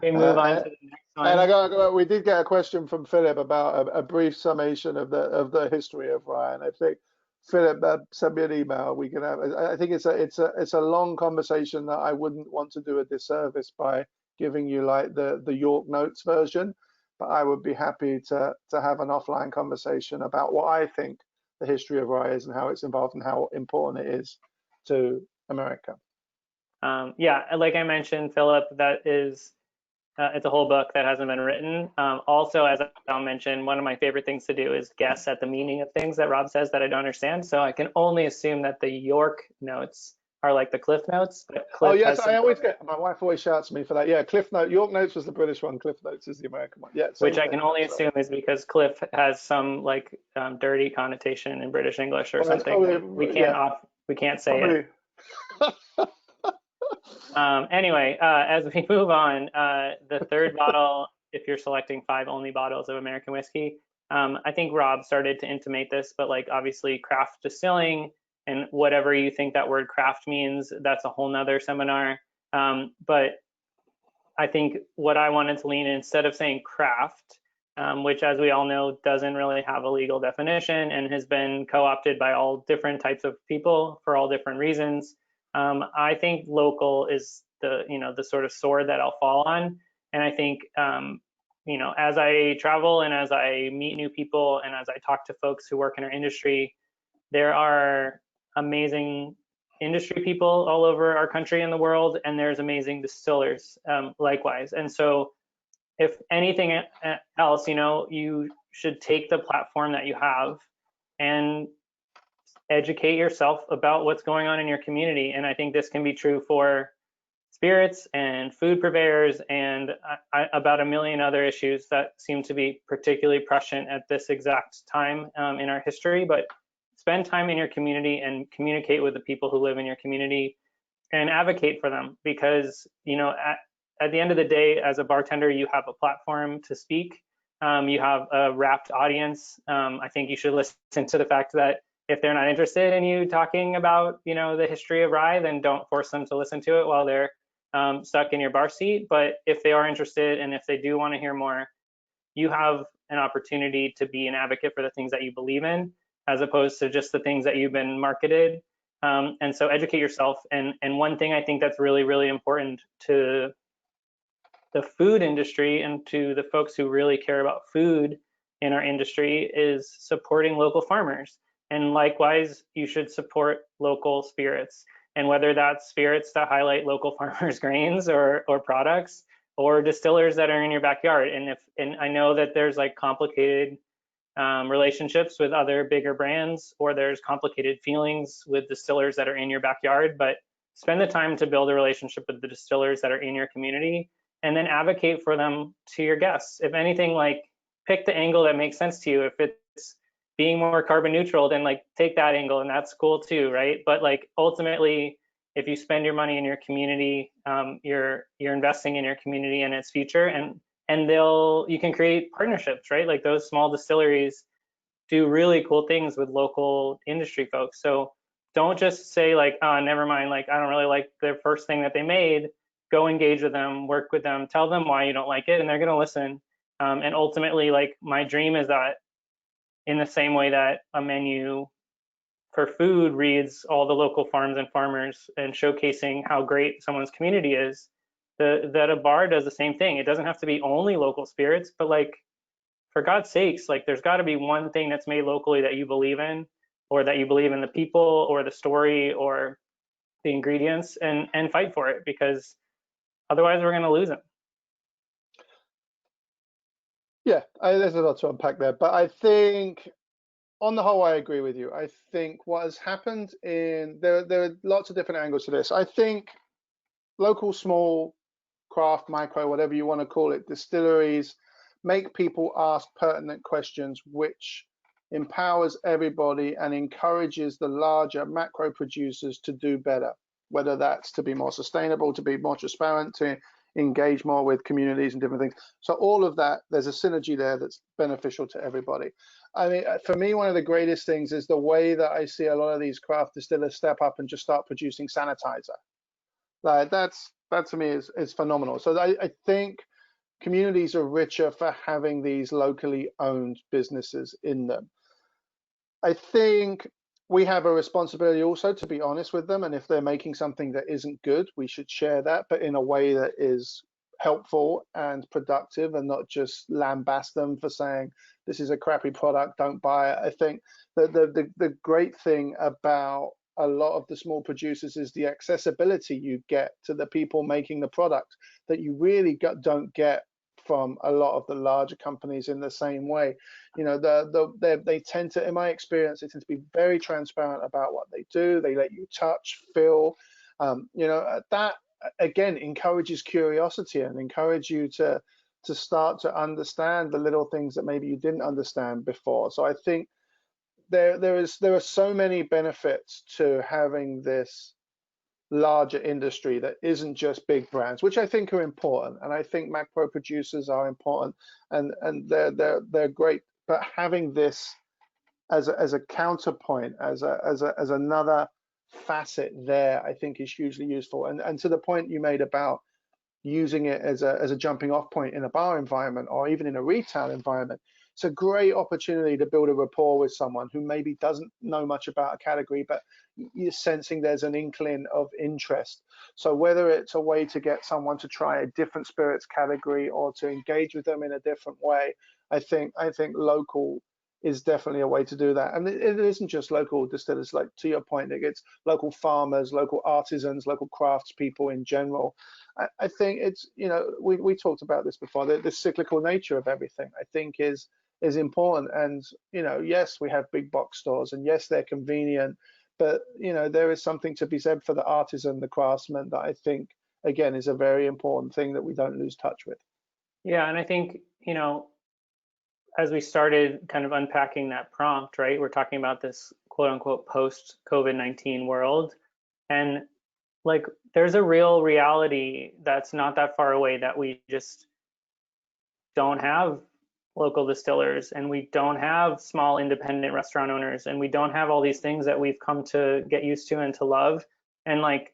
[SPEAKER 2] we move on to the next one.
[SPEAKER 1] And we did get a question from Philip about a brief summation of the history of rye. I think Philip sent me an email. We can have. I think it's a long conversation that I wouldn't want to do a disservice by giving you like the York Notes version. But I would be happy to have an offline conversation about what I think the history of rye is and how it's involved and how important it is to America.
[SPEAKER 2] Yeah, like I mentioned, Philip, that is. It's a whole book that hasn't been written. Also, as I'll mention, one of my favorite things to do is guess at the meaning of things that Rob says that I don't understand. So I can only assume that the York Notes are like the Cliff Notes, but
[SPEAKER 1] Oh
[SPEAKER 2] Cliff
[SPEAKER 1] yes,
[SPEAKER 2] has some,
[SPEAKER 1] I always get, my wife always shouts at me for that. Yeah, Cliff Note, York Notes was the British one, Cliff Notes is the American one. Yeah,
[SPEAKER 2] which
[SPEAKER 1] same
[SPEAKER 2] I
[SPEAKER 1] thing.
[SPEAKER 2] can only
[SPEAKER 1] So,
[SPEAKER 2] assume is because Cliff has some like dirty connotation in British English or
[SPEAKER 1] well, it's
[SPEAKER 2] something that
[SPEAKER 1] probably, yeah,
[SPEAKER 2] we can't say it.
[SPEAKER 1] probably.
[SPEAKER 2] Anyway, as we move on, the third bottle, if you're selecting 5 only bottles of American whiskey, I think Rob started to intimate this, but like obviously craft distilling and whatever you think that word craft means, that's a whole nother seminar. But I think what I wanted to lean in, instead of saying craft, which as we all know doesn't really have a legal definition and has been co-opted by all different types of people for all different reasons, I think local is the sort of sword that I'll fall on. And I think as I travel and as I meet new people and as I talk to folks who work in our industry, there are amazing industry people all over our country and the world, and there's amazing distillers likewise. And so if anything else, you should take the platform that you have and educate yourself about what's going on in your community. And I think this can be true for spirits and food purveyors and about a million other issues that seem to be particularly prescient at this exact time in our history. But spend time in your community and communicate with the people who live in your community and advocate for them, because at the end of the day, as a bartender, you have a platform to speak. You have a rapt audience. I think you should listen to the fact that if they're not interested in you talking about the history of rye, then don't force them to listen to it while they're stuck in your bar seat. But if they are interested and if they do want to hear more, you have an opportunity to be an advocate for the things that you believe in, as opposed to just the things that you've been marketed. And so educate yourself. And one thing I think that's really, really important to the food industry and to the folks who really care about food in our industry is supporting local farmers. And likewise, you should support local spirits. And whether that's spirits that highlight local farmers' grains or products, or distillers that are in your backyard. And I know that there's like complicated relationships with other bigger brands, or there's complicated feelings with distillers that are in your backyard, but spend the time to build a relationship with the distillers that are in your community and then advocate for them to your guests. If anything, like pick the angle that makes sense to you. If it's being more carbon neutral, then like take that angle, and that's cool too, right? But like ultimately, if you spend your money in your community, you're investing in your community and its future, and you can create partnerships, right? Like those small distilleries do really cool things with local industry folks. So don't just say like, oh, never mind, like I don't really like their first thing that they made. Go engage with them, work with them, tell them why you don't like it, and they're gonna listen. And ultimately, like my dream is that in the same way that a menu for food reads all the local farms and farmers and showcasing how great someone's community is, that a bar does the same thing. It doesn't have to be only local spirits, but like, for God's sakes, like there's got to be one thing that's made locally that you believe in, or that you believe in the people or the story or the ingredients, and fight for it, because otherwise we're going to lose them.
[SPEAKER 1] Yeah, there's a lot to unpack there, but I think on the whole, I agree with you. I think what has happened there are lots of different angles to this. I think local, small, craft, micro, whatever you want to call it, distilleries make people ask pertinent questions, which empowers everybody and encourages the larger macro producers to do better, whether that's to be more sustainable, to be more transparent, to engage more with communities and different things. So all of that, there's a synergy there that's beneficial to everybody. I mean, for me, one of the greatest things is the way that I see a lot of these craft distillers step up and just start producing sanitizer. Like that to me is phenomenal. So I think communities are richer for having these locally owned businesses in them. I think we have a responsibility also to be honest with them, and if they're making something that isn't good, we should share that, but in a way that is helpful and productive, and not just lambast them for saying this is a crappy product, don't buy it. I think that the great thing about a lot of the small producers is the accessibility you get to the people making the product that you really don't get from a lot of the larger companies in the same way. You know, they tend to, in my experience, they tend to be very transparent about what they do. They let you touch, feel. You know, that again encourages curiosity and encourage you to start to understand the little things that maybe you didn't understand before. So I think there are so many benefits to having this larger industry that isn't just big brands, which I think are important, and I think Mac Pro producers are important, and they're great. But having this as a counterpoint, as another facet there, I think is hugely useful. And to the point you made about using it as a jumping off point in a bar environment or even in a retail environment, it's a great opportunity to build a rapport with someone who maybe doesn't know much about a category, but you're sensing there's an inkling of interest. So whether it's a way to get someone to try a different spirits category or to engage with them in a different way, I think local is definitely a way to do that. And it isn't just local distillers, like to your point, Nick, it's local farmers, local artisans, local craftspeople in general. I think it's, you know, we talked about this before, the cyclical nature of everything, I think is important. And, you know, yes, we have big box stores, and yes, they're convenient, but, you know, there is something to be said for the artisan, the craftsman, that I think, again, is a very important thing that we don't lose touch with.
[SPEAKER 2] Yeah, and I think, you know, as we started kind of unpacking that prompt, right, we're talking about this quote unquote post COVID-19 world. And like, there's a real reality that's not that far away, that we just don't have local distillers, and we don't have small independent restaurant owners, and we don't have all these things that we've come to get used to and to love. And like,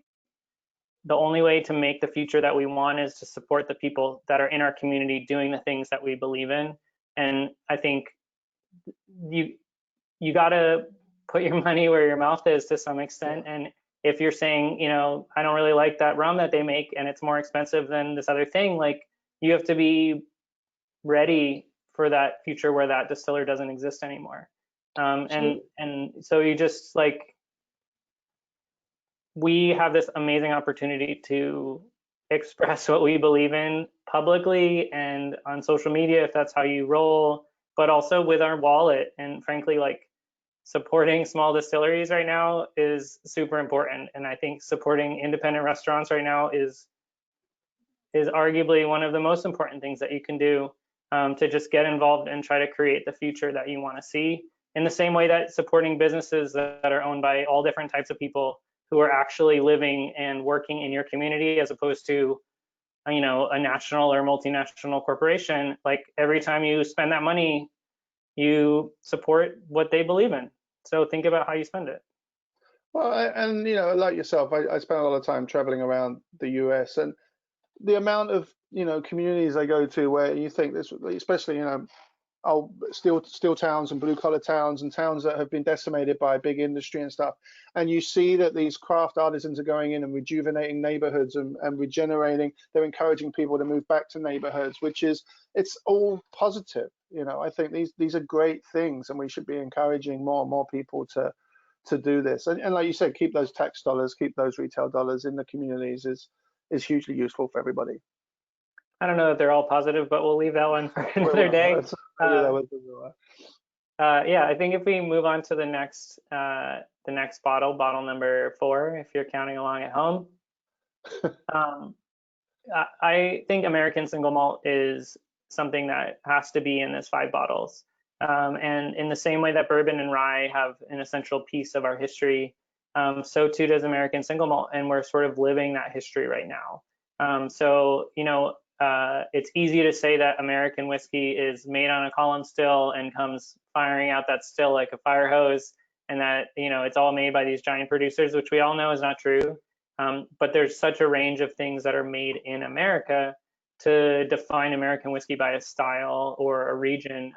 [SPEAKER 2] the only way to make the future that we want is to support the people that are in our community doing the things that we believe in. And I think you got to put your money where your mouth is to some extent. And if you're saying, you know, I don't really like that rum that they make and it's more expensive than this other thing, like, you have to be ready for that future where that distiller doesn't exist anymore. And so you just, like, we have this amazing opportunity to express what we believe in publicly and on social media, if that's how you roll, but also with our wallet. And frankly, like, supporting small distilleries right now is super important. And I think supporting independent restaurants right now is arguably one of the most important things that you can do, to just get involved and try to create the future that you want to see, in the same way that supporting businesses that are owned by all different types of people who are actually living and working in your community, as opposed to, you know, a national or multinational corporation. Like, every time you spend that money, you support what they believe in. So think about how you spend it.
[SPEAKER 1] Well, and, you know, like yourself, I spend a lot of time traveling around the US, and the amount of, you know, communities I go to where you think this, especially, you know, steel towns and blue collar towns and towns that have been decimated by big industry and stuff, and you see that these craft artisans are going in and rejuvenating neighborhoods and regenerating. They're encouraging people to move back to neighborhoods, which is, it's all positive. You know, I think these are great things, and we should be encouraging more and more people to do this. And like you said, keep those tax dollars, keep those retail dollars in the communities is hugely useful for everybody.
[SPEAKER 2] I don't know that they're all positive, but we'll leave that one for another day. Yeah, I think if we move on to the next bottle number 4, if you're counting along at home, I think American single malt is something that has to be in this 5 bottles. And in the same way that bourbon and rye have an essential piece of our history, so too does American single malt, and we're sort of living that history right now. So, you know, it's easy to say that American whiskey is made on a column still and comes firing out that still like a fire hose, and that, you know, it's all made by these giant producers, which we all know is not true. But there's such a range of things that are made in America. To define American whiskey by a style or a region,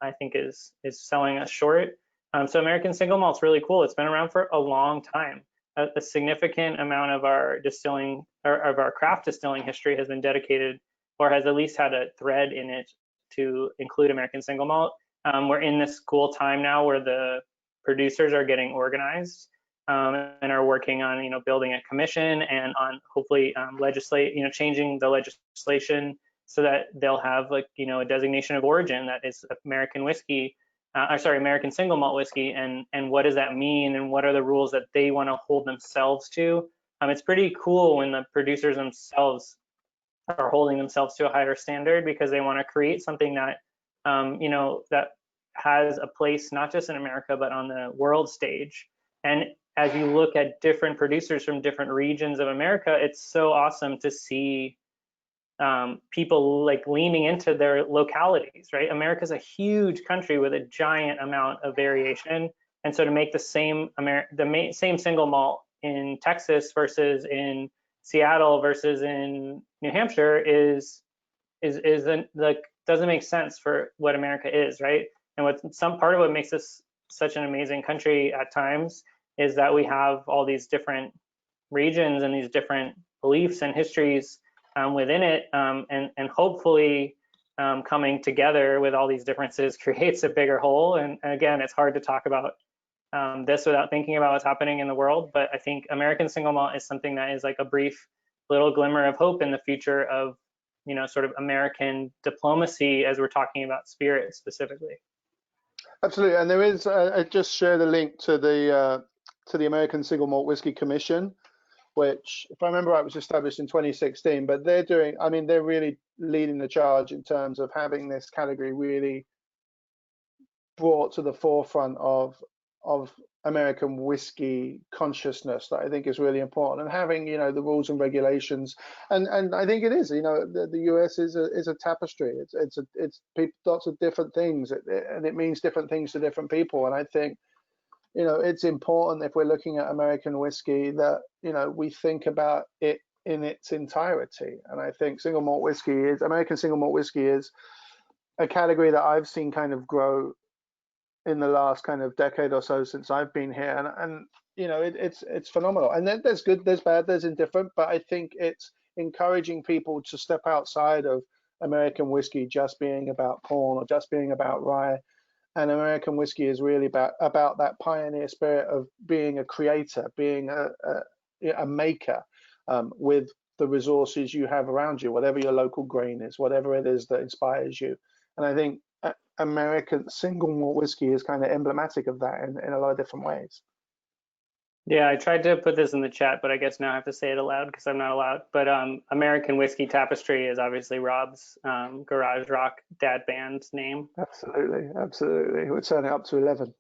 [SPEAKER 2] I think is selling us short. So American single malt's really cool. It's been around for a long time. A significant amount of our distilling, or of our craft distilling history, has been dedicated, or has at least had a thread in it, to include American single malt. We're in this cool time now where the producers are getting organized, and are working on, you know, building a commission and on hopefully changing the legislation so that they'll have like, you know, a designation of origin that is American whiskey, or sorry, American single malt whiskey, and what does that mean, and what are the rules that they want to hold themselves to. It's pretty cool when the producers themselves are holding themselves to a higher standard, because they want to create something that, you know, that has a place not just in America but on the world stage. And as you look at different producers from different regions of America, it's so awesome to see people like leaning into their localities, right? America's a huge country with a giant amount of variation, and so to make the same same single malt in Texas versus in Seattle versus in New Hampshire is like, doesn't make sense for what America is, right? And what some part of what makes us such an amazing country at times is that we have all these different regions and these different beliefs and histories within it, and hopefully coming together with all these differences creates a bigger whole. And again, it's hard to talk about this without thinking about what's happening in the world, but I think American single malt is something that is like a brief little glimmer of hope in the future of, you know, sort of American diplomacy as we're talking about spirit specifically.
[SPEAKER 1] Absolutely, and there is. I just shared a link to the American Single Malt Whiskey Commission, which, if I remember right, was established in 2016. But they're doing. I mean, they're really leading the charge in terms of having this category really brought to the forefront of American whiskey consciousness, that I think is really important, and having, you know, the rules and regulations, and I think it is, you know, the US is a tapestry. It's lots of different things, and it means different things to different people. And I think, you know, it's important, if we're looking at American whiskey, that, you know, we think about it in its entirety. And I think American single malt whiskey is a category that I've seen kind of grow in the last kind of decade or so since I've been here, and you know, it's phenomenal. And then there's good, there's bad, there's indifferent, but I think it's encouraging people to step outside of American whiskey just being about corn or just being about rye. And American whiskey is really about that pioneer spirit of being a creator, being a maker, with the resources you have around you, whatever your local grain is, whatever it is that inspires you. And I think American single malt whiskey is kind of emblematic of that in a lot of different ways.
[SPEAKER 2] Yeah, I tried to put this in the chat, but I guess now I have to say it aloud because I'm not allowed. But American Whiskey Tapestry is obviously Rob's garage rock dad band name.
[SPEAKER 1] Absolutely, absolutely. We're turning up to 11.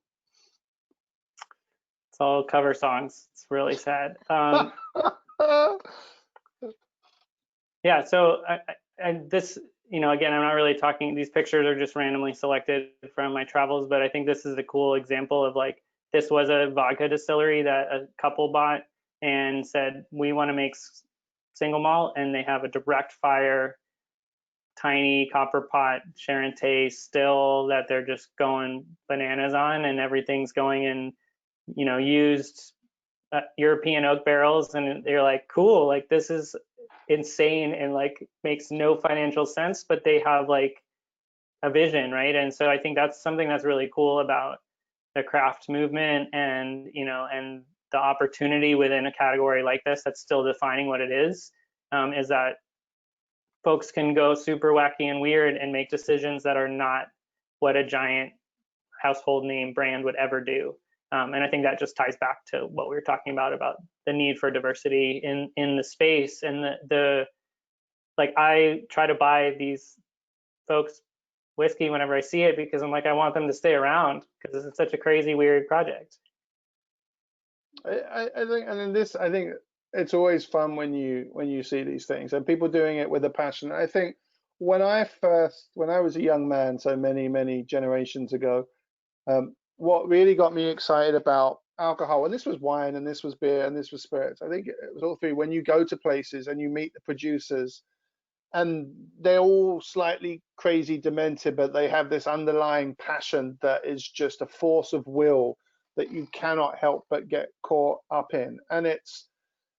[SPEAKER 2] It's all cover songs. It's really sad. Yeah, so this, you know, again, I'm not really talking, these pictures are just randomly selected from my travels, but I think this is a cool example of, like, this was a vodka distillery that a couple bought and said, we want to make single malt, and they have a direct fire, tiny copper pot Charente still that they're just going bananas on, and everything's going in, you know, used European oak barrels, and they're like, cool, like this is insane and like makes no financial sense, but they have like a vision, right? And so I think that's something that's really cool about the craft movement, and, you know, and the opportunity within a category like this that's still defining what it is that folks can go super wacky and weird and make decisions that are not what a giant household name brand would ever do. And I think that just ties back to what we were talking about the need for diversity in the space, and the like, I try to buy these folks whiskey whenever I see it, because I'm like, I want them to stay around because this is such a crazy, weird project.
[SPEAKER 1] I think, and in this, I think it's always fun when you see these things and people doing it with a passion. I think when I was a young man, so many generations ago, what really got me excited about alcohol, and this was wine, and this was beer, and this was spirits, I think it was all three. When you go to places and you meet the producers, and they're all slightly crazy, demented, but they have this underlying passion that is just a force of will that you cannot help but get caught up in, and it's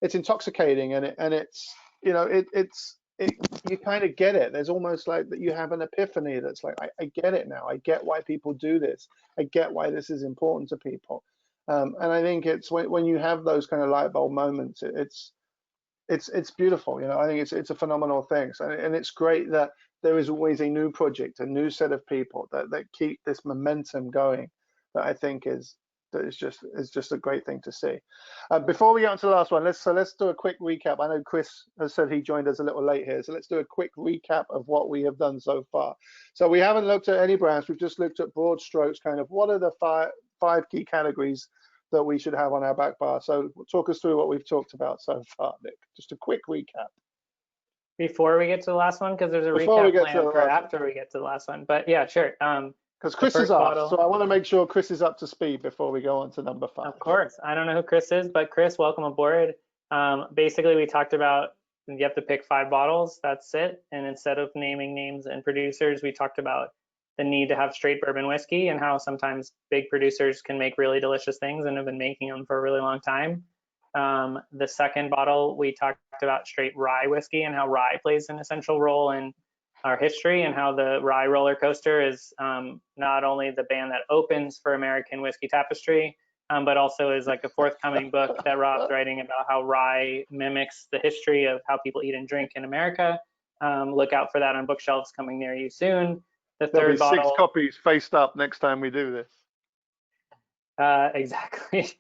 [SPEAKER 1] intoxicating, and it's, you know, you kind of get it. There's almost like that you have an epiphany that's like, I get it now. I get why people do this. I get why this is important to people. And I think it's when you have those kind of light bulb moments, it's beautiful. You know, I think it's a phenomenal thing. So, and it's great that there is always a new project, a new set of people that keep this momentum going. That I think is just a great thing to see. Before we get on to the last one, let's do a quick recap. I know Chris has said he joined us a little late here, so let's do a quick recap of what we have done so far. So we haven't looked at any brands. We've just looked at broad strokes, kind of what are the five key categories that we should have on our back bar. So talk us through what we've talked about so far, Nick. Just a quick recap.
[SPEAKER 2] Before we get to the last one, because there's a recap plan for after we get to the last one. But yeah, sure.
[SPEAKER 1] Because Chris is off, so I want to make sure Chris is up to speed before we go on to number 5.
[SPEAKER 2] Of course. I don't know who Chris is, but Chris, welcome aboard. Basically, we talked about you have to pick 5 bottles. That's it. And instead of naming names and producers, we talked about the need to have straight bourbon whiskey and how sometimes big producers can make really delicious things and have been making them for a really long time. The second bottle, we talked about straight rye whiskey and how rye plays an essential role in our history and how the rye roller coaster is not only the band that opens for American Whiskey Tapestry, but also is like a forthcoming book that Rob's writing about how rye mimics the history of how people eat and drink in America. Look out for that on bookshelves coming near you soon. The third bottle,
[SPEAKER 1] 6 copies faced up next time we do this.
[SPEAKER 2] Exactly.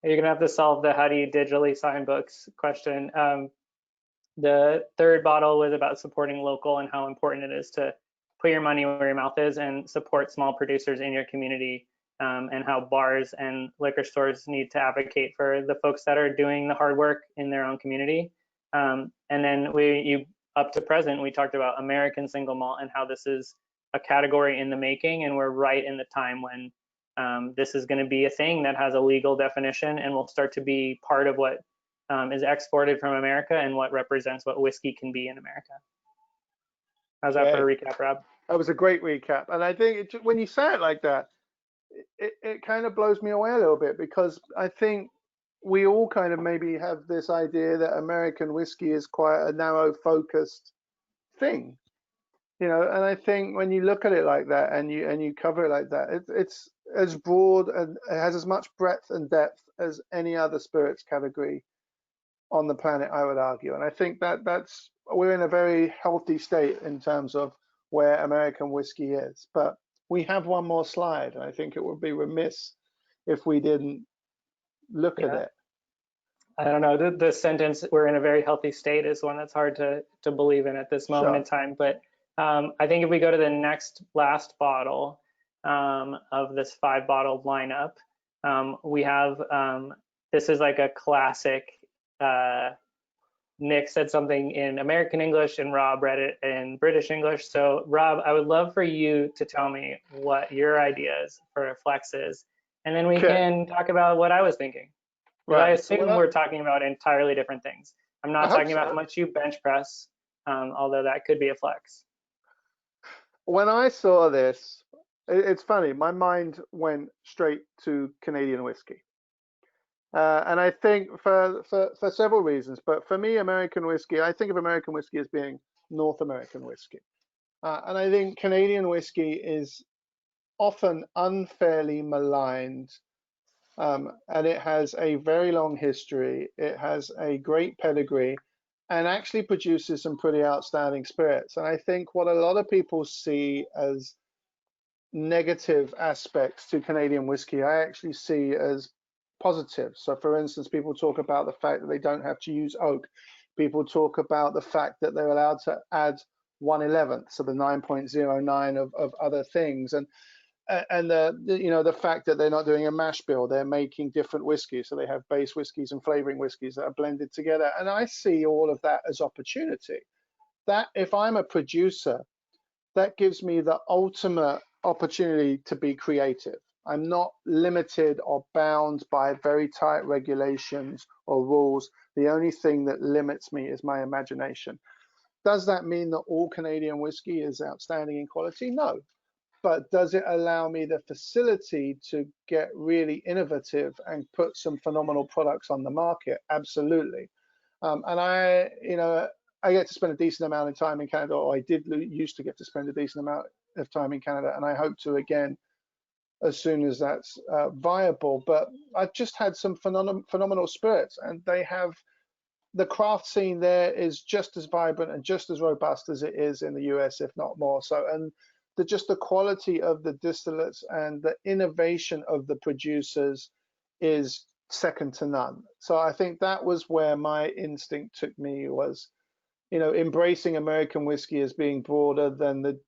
[SPEAKER 2] You're gonna have to solve the how do you digitally sign books question. The third bottle was about supporting local and how important it is to put your money where your mouth is and support small producers in your community, and how bars and liquor stores need to advocate for the folks that are doing the hard work in their own community. And then up to present, we talked about American single malt and how this is a category in the making, and we're right in the time when this is going to be a thing that has a legal definition and will start to be part of what is exported from America and what represents what whiskey can be in America. How's that for a recap, Rob?
[SPEAKER 1] That was a great recap. And I think when you say it like that, it kind of blows me away a little bit, because I think we all kind of maybe have this idea that American whiskey is quite a narrow focused thing, you know. And I think when you look at it like that and you cover it like that, it's as broad and it has as much breadth and depth as any other spirits category on the planet, I would argue. And I think that's we're in a very healthy state in terms of where American whiskey is. But we have one more slide, and I think it would be remiss if we didn't look at it.
[SPEAKER 2] I don't know, the sentence "we're in a very healthy state" is one that's hard to believe in at this moment in time. But I think if we go to the last bottle of this 5-bottle lineup, we have this is like a classic. Nick said something in American English and Rob read it in British English. So Rob, I would love for you to tell me what your ideas for Flex is, and then we can talk about what I was thinking. Right. I assume we're talking about entirely different things. I'm not talking about how much you bench press, although that could be a flex.
[SPEAKER 1] When I saw this, it's funny, my mind went straight to Canadian whiskey. And I think for several reasons, but for me, American whiskey, I think of American whiskey as being North American whiskey. And I think Canadian whiskey is often unfairly maligned, and it has a very long history. It has a great pedigree and actually produces some pretty outstanding spirits. And I think what a lot of people see as negative aspects to Canadian whiskey, I actually see as positive. So for instance, people talk about the fact that they don't have to use oak. People talk about the fact that they're allowed to add 1/11, so the 9.09 of other things, and the fact that they're not doing a mash bill, they're making different whiskeys, so they have base whiskeys and flavoring whiskeys that are blended together. And I see all of that as opportunity. That if I'm a producer, that gives me the ultimate opportunity to be creative. I'm not limited or bound by very tight regulations or rules. The only thing that limits me is my imagination. Does that mean that all Canadian whiskey is outstanding in quality? No. But does it allow me the facility to get really innovative and put some phenomenal products on the market? Absolutely. And I get to spend a decent amount of time in Canada, or I did used to get to spend a decent amount of time in Canada, and I hope to again as soon as that's viable. But I've just had some phenomenal spirits, and they have the craft scene there is just as vibrant and just as robust as it is in the US, if not more so. And just the quality of the distillates and the innovation of the producers is second to none. So I think that was where my instinct took me, was, you know, embracing American whiskey as being broader than the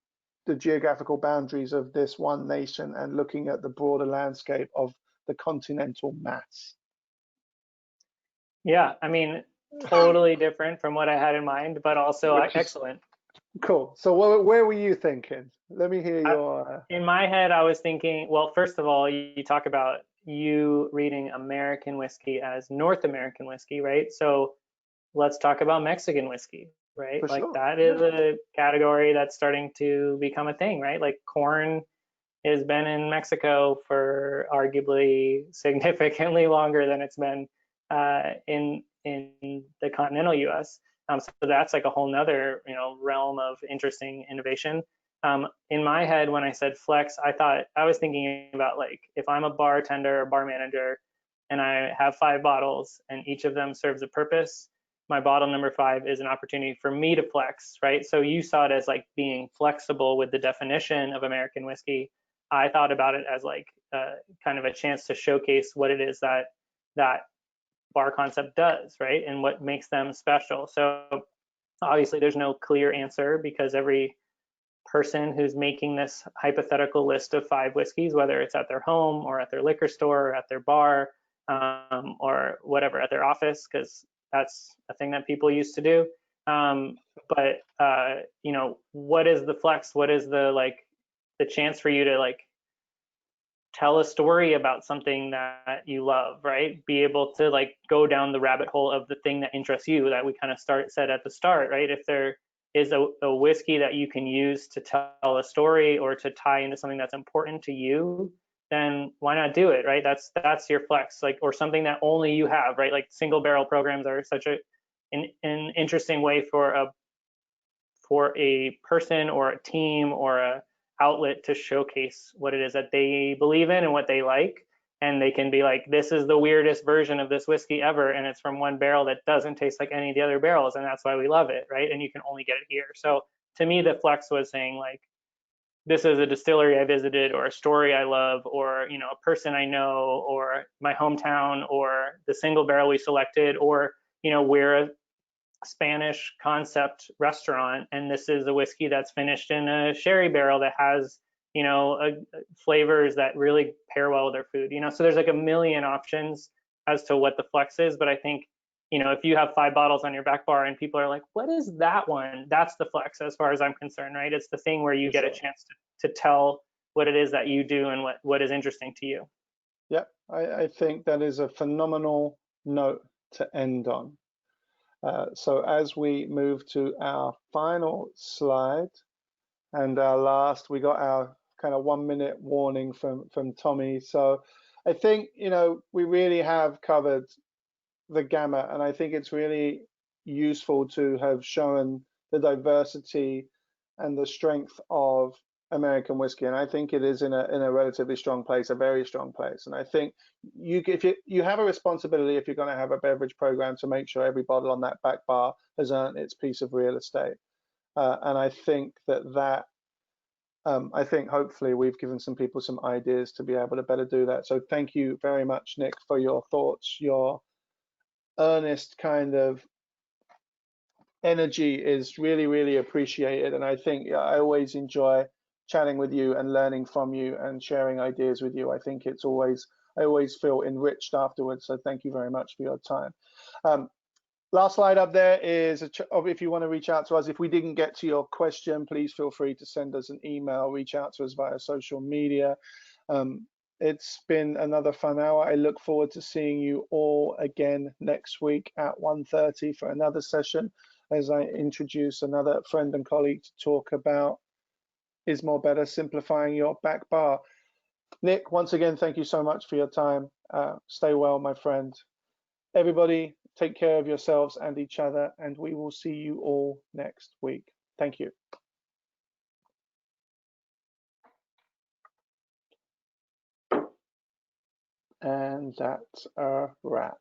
[SPEAKER 1] geographical boundaries of this one nation and looking at the broader landscape of the continental mass.
[SPEAKER 2] Yeah, I mean, totally different from what I had in mind, but also excellent.
[SPEAKER 1] Cool. So where were you thinking? Let me hear your...
[SPEAKER 2] In my head, I was thinking, well, first of all, you talk about you reading American whiskey as North American whiskey, right? So let's talk about Mexican whiskey, right?
[SPEAKER 1] For
[SPEAKER 2] like
[SPEAKER 1] sure.
[SPEAKER 2] that is a category that's starting to become a thing, right? Like corn has been in Mexico for arguably significantly longer than it's been in the continental U.S. So that's like a whole nother, you know, realm of interesting innovation. In my head, when I said flex, I was thinking about, like, if I'm a bartender or bar manager and I have 5 bottles and each of them serves a purpose, my bottle number 5 is an opportunity for me to flex, right? So you saw it as like being flexible with the definition of American whiskey. I thought about it as like kind of a chance to showcase what it is that bar concept does, right? And what makes them special. So obviously there's no clear answer, because every person who's making this hypothetical list of 5 whiskeys, whether it's at their home or at their liquor store or at their bar or whatever, at their office, because that's a thing that people used to do. But you know, what is the flex? What is the chance for you to like tell a story about something that you love, right? Be able to like go down the rabbit hole of the thing that interests you, that we kind of said at the start, right? If there is a whiskey that you can use to tell a story or to tie into something that's important to you, then why not do it, right? That's your flex, like, or something that only you have, right? Like single barrel programs are such an interesting way for a person or a team or a outlet to showcase what it is that they believe in and what they like. And they can be like, this is the weirdest version of this whiskey ever, and it's from one barrel that doesn't taste like any of the other barrels, and that's why we love it, right? And you can only get it here. So to me, the flex was saying, like, this is a distillery I visited, or a story I love, or, you know, a person I know, or my hometown, or the single barrel we selected, or, you know, we're a Spanish concept restaurant, and this is a whiskey that's finished in a sherry barrel that has, you know, flavors that really pair well with their food, you know. So there's like a million options as to what the flex is. But I think, you know, if you have 5 bottles on your back bar and people are like, what is that one? That's the flex as far as I'm concerned, right? It's the thing where you get a chance to tell what it is that you do and what is interesting to you.
[SPEAKER 1] Yeah, I think that is a phenomenal note to end on. So as we move to our final slide and our last, we got our kind of 1-minute warning from Tommy. So I think, you know, we really have covered the gamut, and I think it's really useful to have shown the diversity and the strength of American whiskey, and I think it is in a relatively strong place, a very strong place. And I think if you have a responsibility, if you're going to have a beverage program, to make sure every bottle on that back bar has earned its piece of real estate. And I think I think hopefully we've given some people some ideas to be able to better do that. So thank you very much, Nick, for your thoughts. Your earnest kind of energy is really, really appreciated. And I think I always enjoy chatting with you and learning from you and sharing ideas with you. I think I always feel enriched afterwards. So thank you very much for your time. Last slide up there is if you want to reach out to us. If we didn't get to your question, please feel free to send us an email, reach out to us via social media. It's been another fun hour. I look forward to seeing you all again next week at 1:30 for another session, as I introduce another friend and colleague to talk about is more better, simplifying your back bar. Nick, once again, thank you so much for your time. Stay well, my friend. Everybody, take care of yourselves and each other, and we will see you all next week. Thank you. And that's a wrap.